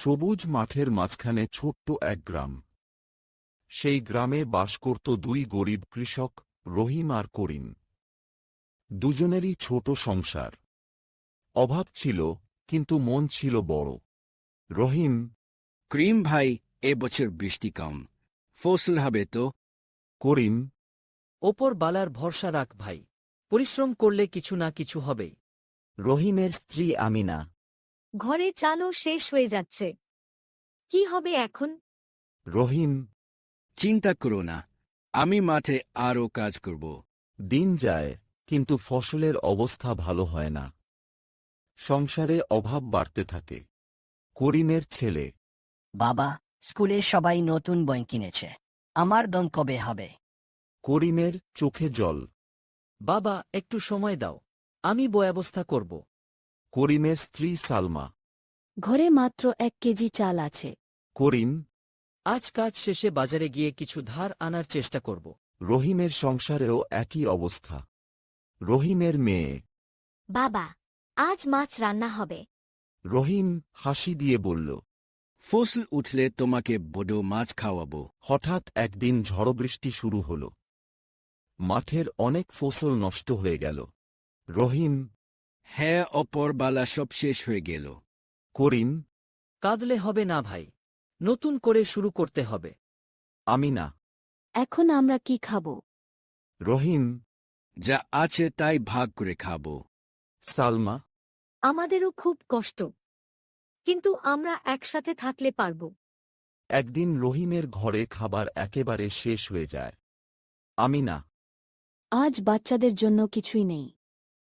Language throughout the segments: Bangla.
সবুজ মাঠের মাঝখানে ছোট্ট এক গ্রাম। সেই গ্রামে বাস করত দুই গরিব কৃষক, রহিম আর করিম। দুজনেরই ছোট সংসার। অভাব ছিল, কিন্তু মন ছিল বড়। রহিম: করিম ভাই, এবছর বৃষ্টি কম, ফসল হবে তো? করিম: ওপর বালার ভরসা রাখ ভাই, পরিশ্রম করলে কিছু না কিছু হবেই। রহিমের স্ত্রী আমিনা: ঘরে চালও শেষ হয়ে যাচ্ছে, কি হবে এখন? রহিম: চিন্তা করো না, আমি মাঠে আরও কাজ করব। দিন যায়, কিন্তু ফসলের অবস্থা ভালো হয় না। সংসারে অভাব বাড়তে থাকে। করিমের ছেলে: বাবা, স্কুলে সবাই নতুন বই কিনেছে, আমার দম কবে হবে? করিমের চোখে জল। বাবা, একটু সময় দাও, আমি ব্যবস্থা করব। করিমের স্ত্রী সালমা: ঘরে মাত্র 1 কেজি চাল আছে। করিম: আজ কাজ শেষে বাজারে গিয়ে কিছু ধার আনার চেষ্টা করব। রহিমের সংসারেও একই অবস্থা। রহিমের মেয়ে: বাবা, আজ মাছ রান্না হবে। রহিম হাসি দিয়ে বলল। ফসল উঠলে তোমাকে বড় মাছ খাওয়াবো। হঠাৎ একদিন ঝড়বৃষ্টি শুরু হল। মাঠের অনেক ফসল নষ্ট হয়ে গেল। রহিম: হ্যাঁ, অপরবালা সব শেষ হয়ে গেল। করিম: কাঁদলে হবে না ভাই, নতুন করে শুরু করতে হবে। আমিনা: এখন আমরা কি খাব? রহিম: যা আছে তাই ভাগ করে খাবো। সালমা: আমাদেরও খুব কষ্ট, কিন্তু আমরা একসাথে থাকলে পারব। একদিন রহিমের ঘরে খাবার একেবারে শেষ হয়ে যায়। আমিনা: আজ বাচ্চাদের জন্য কিছুই নেই।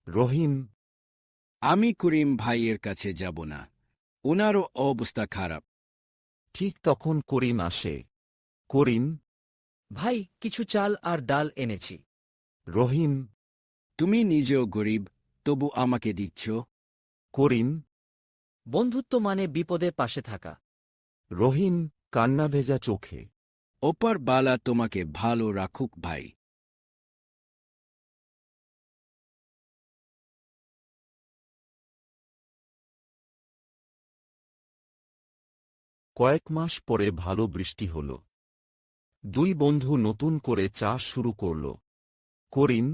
রহিম: আমি করিম ভাইয়ের কাছে যাব না, ওনারও অবস্থা খারাপ। ঠিক তখন করিম আসে। করিম: ভাই, কিছু চাল আর ডাল এনেছি। রহিম: তুমি নিজেও গরিব, তবু আমাকে দিচ্ছ। করিম: বন্ধুত্ব মানে বিপদে পাশে থাকা। রহিম কান্না ভেজা চোখে: অপরবালা তোমাকে ভালো রাখুক ভাই। কয়েক মাস পরে ভালো বৃষ্টি হল। দুই বন্ধু নতুন করে চাষ শুরু করল। করিম: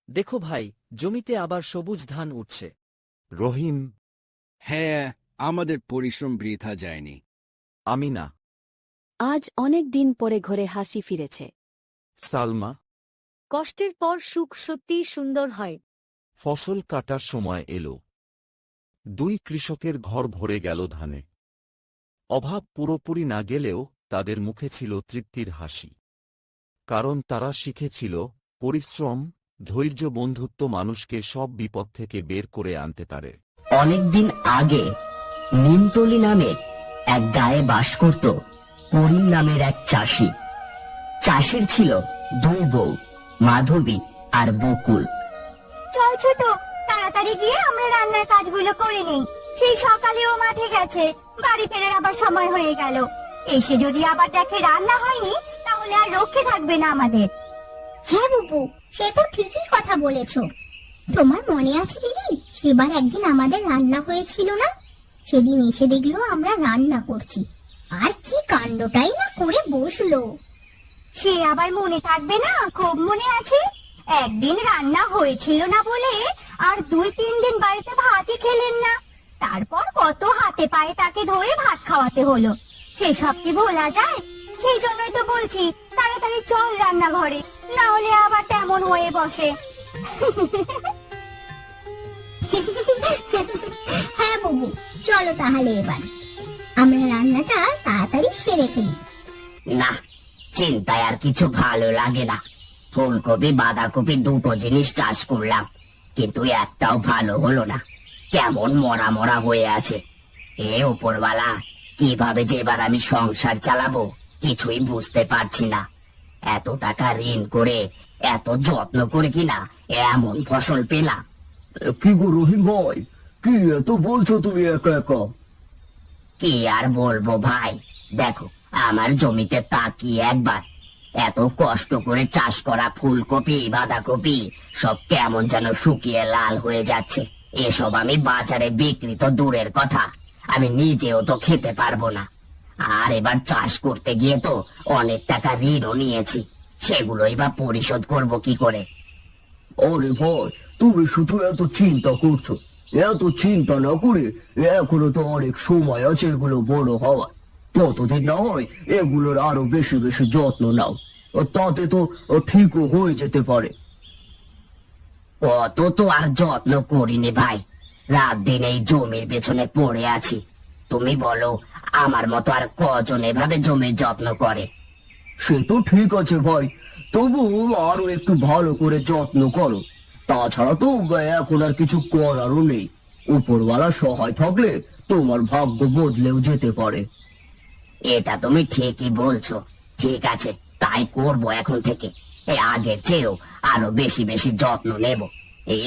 দেখো ভাই, জমিতে আবার সবুজ ধান উঠছে। রহিম: হ্যাঁ, আমাদের পরিশ্রম বৃথা যায়নি। আমিনা: আজ অনেক দিন পরে ঘরে হাসি ফিরেছে। সালমা: কষ্টের পর সুখ সত্যিই সুন্দর হয়। ফসল কাটার সময় এল। দুই কৃষকের ঘর ভরে গেল ধানে। অভাব পুরোপুরি না গেলেও তাদের মুখে ছিল তৃপ্তির হাসি। কারণ তারা শিখেছিল, পরিশ্রম, ধৈর্য, বন্ধুত্ব মানুষকে সব বিপদ থেকে বের করে আনতে পারে। অনেকদিন আগে নিমতলি নামের এক গায়ে বাস করত করিম নামের এক চাষি। চাষির ছিল দুই বউ, মাধবী আর বকুল। চল ছোট, তাড়াতাড়ি গিয়ে আমরা রান্নার কাজগুলো করে নেই। সেই সকালেও মাঠে গেছে, বাড়ি ফেরার আবার সময় হয়ে গেল। এসে যদি আবার দেখে রান্না হয়নি, তাহলে আর রক্ষে থাকবে না আমাদের। হ্যাঁ বুবু, সে তো ঠিকই কথা বলেছ। তোমার মনে আছে দিদি, সেবার একদিন আমাদের রান্না হয়েছিল না? সেদিন এসে দেখলো আমরা রান্না করছি, আর কি কাণ্ডটাই না করে বসলো। সে আবার মনে থাকবে না? খুব মনে আছে। একদিন রান্না হয়েছিল না বলে আর 2-3 দিন বাড়িতে ভাতই খেলেন না। তারপর কত হাতে পায়ে তাকে ধরে ভাত খাওয়াতে হলো। সেসব কি ভোলা যায়? সেই জন্যই তো বলছি, তাড়াতাড়ি চল রান্নাঘরে, না হলে আবার তেমন হয়ে বসে। হ্যাঁ বুবু, চলো তাহলে এবার আমরা রান্নাটা তাড়াতাড়ি সেরে ফেলি। না, চিন্তায় আর কিছু ভালো লাগে না। ফুলকপি বাঁধাকপি দুটো জিনিস চাষ করলাম, কিন্তু একটাও ভালো হলো না। কেমন মরা মরা হয়ে আছে। এ উপরওয়ালা, কিভাবে যে এবার আমি সংসার চালাবো কিছুই বুঝতে পারছি না। এত টাকা ঋণ করে, এত যত্ন করে কিনা এমন ফসল পেলাম। কি গো রহিম ভাই, কি এত বলছো তুমি একা একা? কি আর বলবো ভাই, দেখো আমার জমিতে তাকিয়ে একবার, এত কষ্ট করে চাষ করা ফুলকপি বাঁধাকপি সব কেমন যেন শুকিয়ে লাল হয়ে যাচ্ছে। এসব আমি বাজারে বিক্রি তো দূরের কথা, আমি নিজেও তো খেতে পারবো না। আর এবার চাষ করতে গিয়ে তো অনেক টাকা ঋণও নিয়েছি, সেগুলোই বা পরিশোধ করব কি করে? আরে ভাই, তুমি শুধু এত চিন্তা করছো। এত চিন্তা না করে এখনো তো অনেক সময় আছে এগুলো বড় হওয়ার। ততদিন না হয় এগুলোর আরো বেশি বেশি যত্ন নাও, তাতে তো ঠিকও হয়ে যেতে পারে। অত তো আর যত্ন করিনি ভাই, রাত দিন এই জমির পেছনে পড়ে আছি। তুমি বলো, আমার মতো আর কজন এভাবে জমির যত্ন করে? সে তো ঠিক আছে ভাই, তবু আরো একটু ভালো করে যত্ন করো। তাছাড়া তো এখন আর কিছু করারও নেই। উপরওয়ালা সহায় থাকলে তোমার ভাগ্য বদলেও যেতে পারে। এটা তুমি ঠিকই বলছো। ঠিক আছে, তাই করব এখন থেকে। আগের চেয়েও আরো বেশি বেশি যত্ন নেব।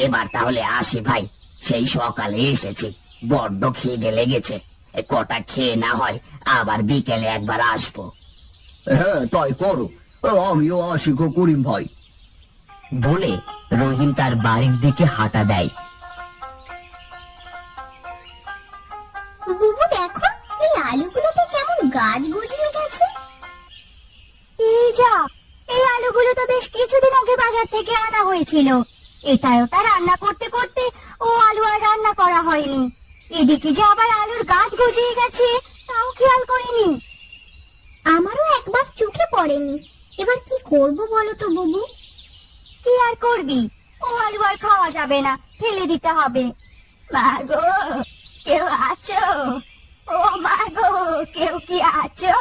এবার তাহলে আসি ভাই, সেই সকালে এসেছি, বড্ড খিদে লেগেছে। কটা খেয়ে না হয় আবার বিকেলে একবার আসবো। হ্যাঁ, তাই করো। আমিও আসি গো করিম ভাই। বলে রহিম তার বাড়ির দিকে হাঁটা দেয়। বুবু দেখো, এই আলুগুলোতে কেমন গাছ গজিয়ে গেছে। এই যা, এই আলুগুলো তো বেশ কিছুদিন আগে বাজার থেকে আনা হয়েছিল। এটা ওটা রান্না করতে করতে ও আলু আর রান্না করা হয়নি। এদিকে যে আবার আলুর গাছ গজিয়ে গেছে, তাও খেয়াল করিনি। আমারও একবার চোখে পড়েনি। এবার কি করব বলো তো বুবু? কি আর করবি, ও আলু আর খাওয়া যাবে না, ফেলে দিতে হবে। মা গো, কেউ আছো? ও মা গো, কেউ কি আছো?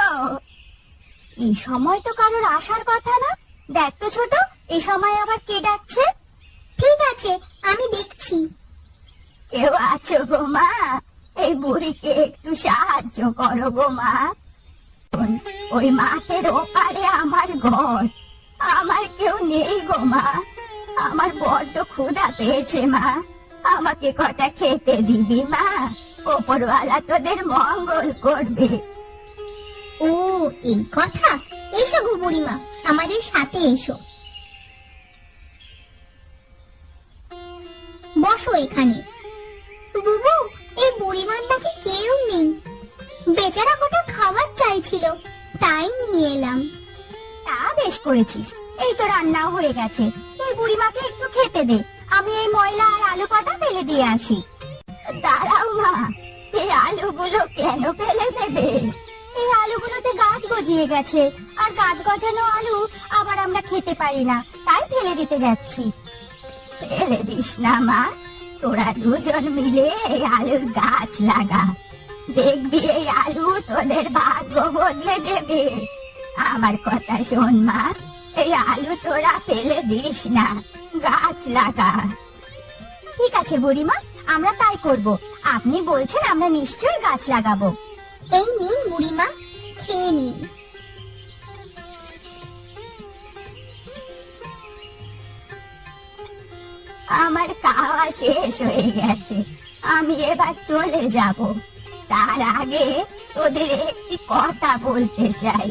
এই সময় তো কারোর আসার কথা না। দেখ তো ছোট, এই সময় আবার কে ডাকছে? ঠিক আছে, আমি দেখছি। কেউ আছো গো মা? এই বুড়িকে একটু সাহায্য করো গো মা। ওই মাঠের ওপারে আমার ঘর, আমার কেউ নেই গো মা। আমার বড্ড ক্ষুধা পেয়েছে মা, আমাকে কটা খেতে দিবি মা? ওপরওয়ালা তোদের মঙ্গল করবে। ও, এই কথা। এসো গো বুড়িমা, আমাদের সাথে এসো। বসো এখানে। বুবু, এই বুড়িমার নাকি কেউ নেই। বেচারা কটা খাবার চাইছিল, তাই নিয়ে এলাম। তা বেশ করেছিস, এই তো রান্না হয়ে গেছে। এই বুড়িমাকে একটু খেতে দে, আমি এই ময়লা আর আলু কটা ফেলে দিয়ে আসি। দাঁড়াও মা, এই আলুগুলো কেন ফেলে দেবে? এই আলুগুলোতে গাছ গজিয়ে গেছে, আর গাছ গজানো আলু আবার আমরা খেতে পারি না, তাই ফেলে দিতে যাচ্ছি। ফেলে দিস না মা, তোরা দুজন মিলে এই আলুর গাছ লাগা। দেখবি এই আলু তোদের ভাগ্য বদলে দেবে। আমার কথা শোন মা, এই আলু তোরা ফেলে দিস না, গাছ লাগা। ঠিক আছে বুড়িমা, আমরা তাই করব। আপনি বলছেন, আমরা নিশ্চয়ই গাছ লাগাবো। এই নিন বুড়িমা, খেয়ে নিন। আমার খাওয়া শেষ হয়ে গেছে, আমি এবার চলে যাব। তার আগে তোদের একটি কথা বলতে চাই।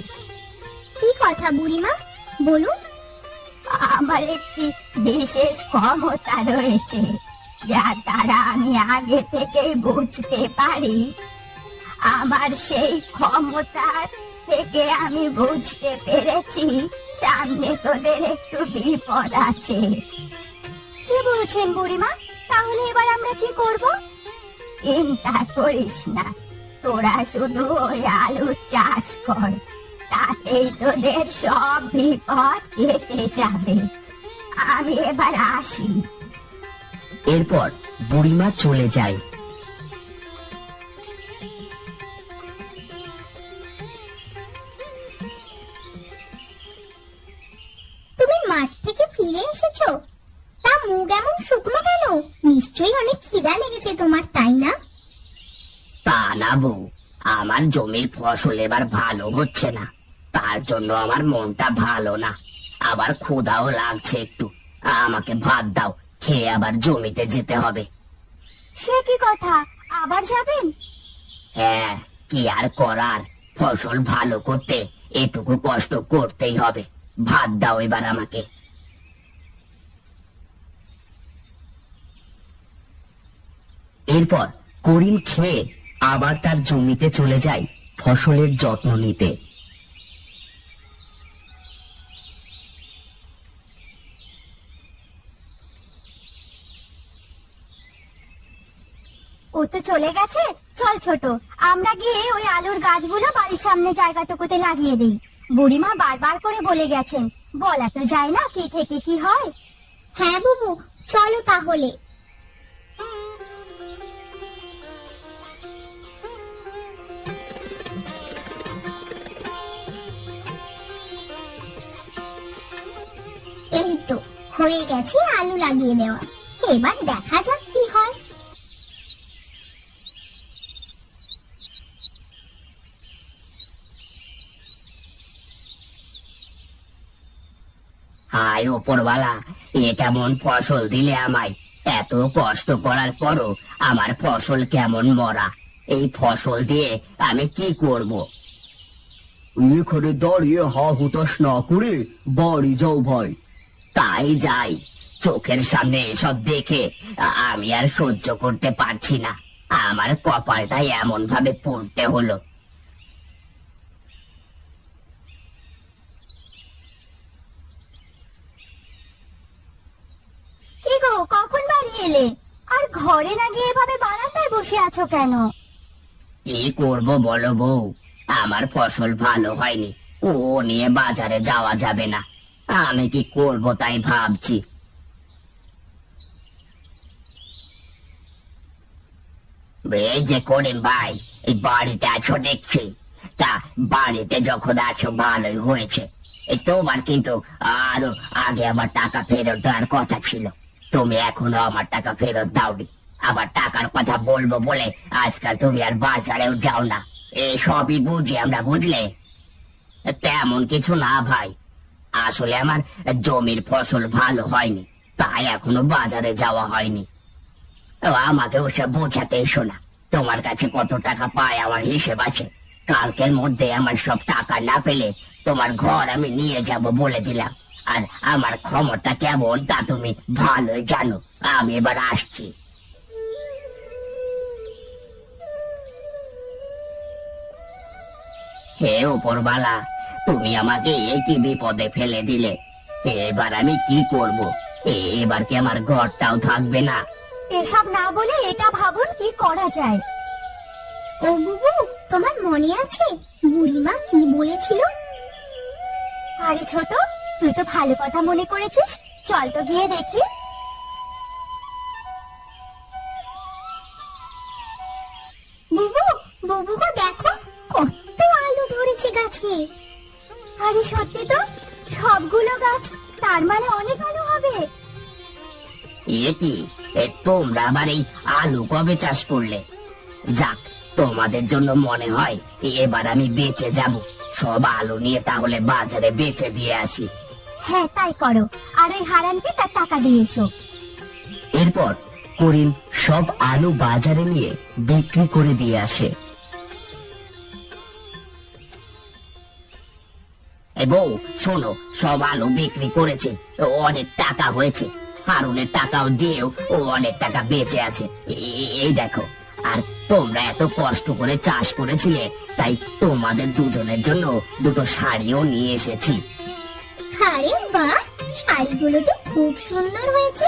কি কথা বুড়িমা, বলুন। আমার একটি বিশেষ ক্ষমতা রয়েছে, যার দ্বারা আমি আগে থেকেই বুঝতে পারি। আমার সেই ক্ষমতার থেকে আমি বুঝতে পেরেছি সামনে তোদের একটু বিপদ আছে। কি বলছেন বুড়িমা? তাহলে এবার আমরা কি করব? চিন্তা করিস না, তোরা শুধু ওই আলুর চাষ কর, তাতেই তোদের সব বিপদ কেটে যাবে। আমি এবার আসি। এরপর বুড়িমা চলে যায়। তুমি মাঠ থেকে ফিরে এসেছো? তা মুখ এমন শুকনো কেন? নিশ্চয়ই অনেক খিদা লেগেছে তোমার, তাই না? তা না বউ, আমার জমির ফসল এবার ভালো হচ্ছে না, তার জন্য আমার মনটা ভালো না। আবার ক্ষুধাও লাগছে একটু। আমাকে ভাত দাও, খেয়ে আবার জমিতে যেতে হবে। সে কি কথা, আবার যাবেন? হ্যাঁ, কি আর করার, ফসল ভালো করতে এটুকু কষ্ট করতেই হবে। ভাত দাও এবার আমাকে। এরপর করিম খেয়ে আবার তার জমিতে চলে যায় ফসলের যত্ন নিতে। ও তো চলে গেছে। চল ছোট, আমরা গিয়ে ওই আলুর গাছগুলো বাড়ির সামনে জায়গাটুকুতে লাগিয়ে দেই। বুড়িমা বারবার করে বলে গেছেন, বলা তো যায় না কি থেকে কি হয়। হ্যাঁ বুবু, চলো তাহলে। এই তো হয়ে গেছে আলু লাগিয়ে দেওয়া, এবার দেখা যাক কি হয়। হায় ওপরওয়ালা, এ কেমন ফসল দিলে আমায়! এত কষ্ট করার পরও আমার ফসল কেমন মরা! এই ফসল দিয়ে আমি কি করব? এখানে দাঁড়িয়ে হা হুতাশ না করে বাড়ি যাও ভাই। তাই যাই, চোখের সামনে এসব দেখে আমি আর সহ্য করতে পারছি না। আমার কপালটাই এমন ভাবে পড়তে হলো। কি গো, কখন বাড়ি এলে? আর ঘরে না গিয়ে এভাবে বারান্দায় বসে আছো কেন? কি করব বলো বউ, আমার ফসল ভালো হয়নি, ও নিয়ে বাজারে যাওয়া যাবে না। আমি কি করব তাই ভাবছি। এই যে করিম ভাই, এই বাড়িতে আছো দেখছি। তা বাড়িতে যখন আছো ভালোই হয়েছে। এই তোমার কিন্তু আরো আগে আমার টাকা ফেরত দেওয়ার কথা ছিল, তুমি এখনো আমার টাকা ফেরত দাওনি। আবার টাকার কথা বলবো বলে আজকাল তুমি আর বাজারেও যাও না। এসবই বুঝি আমরা, বুঝলে? তেমন কিছু না ভাই, আসলে আমার জমির ফসল ভালো হয়নি, তাই এখনো বাজারে যাওয়া হয়নি। আমাকে ওসব বোঝাতে এসো না। তোমার কাছে কত টাকা পায় আমার হিসেব আছে। কালকের মধ্যে আমার সব টাকা না পেলে তোমার ঘর আমি নিয়ে যাব বলে দিলাম। আর আমার ক্ষমতা কেমন তা তুমি ভালোই জানো। আমি এবার আসছি। হে উপরওয়ালা, তুমি আমাকে একই বিপদে ফেলে দিলে। এবার আমি কি করব? এবার কি আমার ঘরটাও থাকবে না? এসব না বলে এটা ভাবুন কি করা যায়। ও বুবু, তোমার মনে আছে বুড়িমা কি বলেছিল? আরে ছোট, তুই তো ভালো কথা মনে করেছিস, চল তো গিয়ে দেখি। বুবু, বুবু গো দেখো, কত আলু ধরেছে গাছে। আরে সত্যি তো, সবগুলো গাছ, তার মানে অনেক আলু হবে। এ কি, তোমরা আবার এই আলু কবে চাষ করলে? যাক, তোমাদের জন্য মনে হয় এবার আমি বেঁচে যাব। সব আলু নিয়ে তাহলে বাজারে বেচে দিয়ে আসি। হ্যাঁ তাই করো, আর ওই হারানকে তার টাকা দিয়ে এসো। এরপর করিম সব আলু বাজারে নিয়ে বিক্রি করে দিয়ে আসে। এই বউ শোনো, সব আলু বিক্রি করেছে, অনেক টাকা হয়েছে। হারুনের টাকাও দিয়েও ও অনেক টাকা বেঁচে আছে। এই দেখো। আর তোমরা এত কষ্ট করে চাষ করেছিলে, তাই তোমাদের দুজনের জন্য দুটো শাড়িও নিয়ে এসেছি। আরে বাহ, শাড়িগুলো তো খুব সুন্দর হয়েছে।